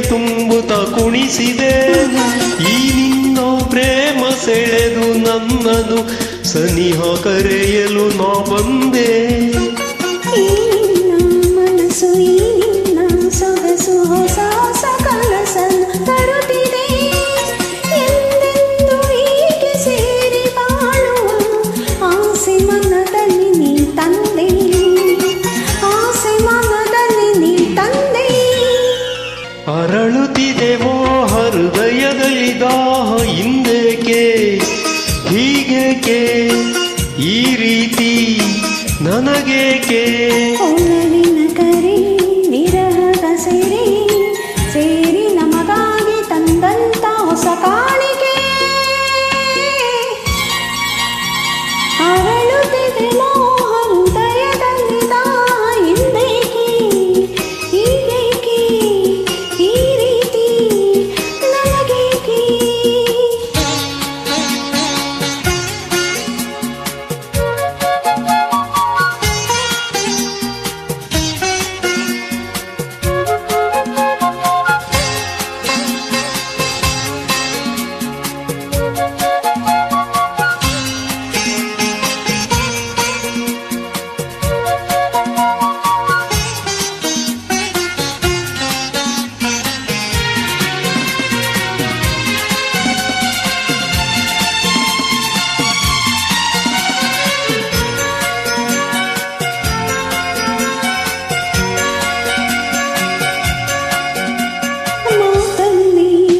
ತುಂಬುತ್ತ ಕುಣಿಸಿದೆ. ಈ ನಿನ್ನ ಪ್ರೇಮ ಸೆಳೆದು ನನ್ನನು ಸನಿಹ ಕರೆಯಲು ನಾ ಬಂದೆ. ಈ ನಿನ್ನ ಮನಸ್ಸು ಈ ನಿನ್ನ ಸೊಗಸು ಹೊಸ ಹೊಸ ಕನಸನ್ನು ತರುತ್ತಿದೆ. ಎಂದೆಂದು ಹೀಗೆ ಸೇರಿ ಬಾಳುವ ಆಸೆ ಮನದಲ್ಲಿ ನೀ ತಂದೆ. ಆಸೆ ಮನದಲ್ಲಿ ನೀ ತಂದೆ. ಅರಳುತ್ತಿದೆವೋ ಹೃದಯದಲ್ಲಿ ದಾಹ ಹಿಂದೇಕೆ ಹೀಗೇಕೆ ಈ ರೀತಿ ನನಗೇಕೆ. ಒಲವಿನ ಕರೆ ವಿರಹದ ಸೆರೆ ಸೇರಿ ನಮಗಾಗಿ ತಂದಂತ ಹೊಸ ಕಾಣಿಕೆ. ಅರಳುತ್ತಿದೆ ಮೋಹ ಹೃದಯದಲ್ಲಿ ದಾಹ ಹಿಂದೇಕೆ ಹೀಗೇಕೆ ಈ ರೀತಿ ನನಗೇಕೆ.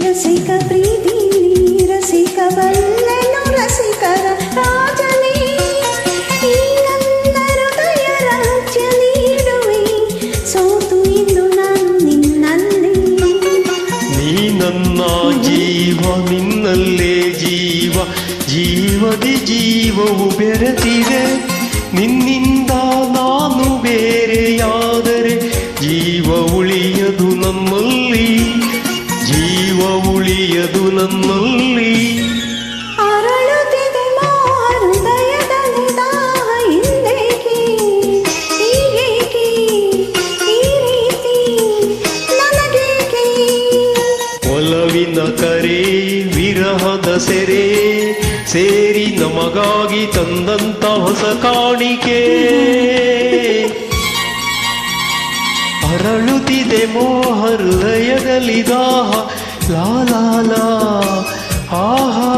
ರಸಿಕ ಪ್ರೀತಿ ರಸಿಕ ಬಲ್ಲೆನು ರಸಿಕರ ರಾಜನೇ. ಈ ನನ್ನ ಹೃದಯ ರಾಜ್ಯ ನೀಡುವೆ ಸೋತು ಇಂದು ನಾನು ನಿನ್ನಲ್ಲಿ. ನೀ ನನ್ನ ಜೀವ ನಿನ್ನಲ್ಲೇ ಜೀವ ಜೀವದಿ ಜೀವವು ಬೆರೆತಿದೆ. ನಿನ್ನಿಂದ ನಾನು ಬೇರೆಯಾದರೆ ಜೀವ ಉಳಿಯದು ನಮ್ಮಲ್ಲಿ ಜೀವ ಉಳಿಯದು ನನ್ನಲ್ಲಿ. ಅರಳುತ್ತಿದೆ ಮೋಹ ಹೃದಯದಲ್ಲಿ ದಾಹ ಹಿಂದೇಕೆ ಹೀಗೇಕೆ ಈ ರೀತಿ ನನಗೇಕೆ. ಒಲವಿನ ಕರೆ ವಿರಹದ ಸೆರೆ ಸೇರಿ ನಮಗಾಗಿ ತಂದಂತ ಹೊಸ ಕಾಣಿಕೆ. ಅರಳುತ್ತಿದೆ ಮೋಹ ಹೃದಯದಲ್ಲಿ ದಾಹ ಲಾ ಲಾ ಲಾ ಆಹಾ.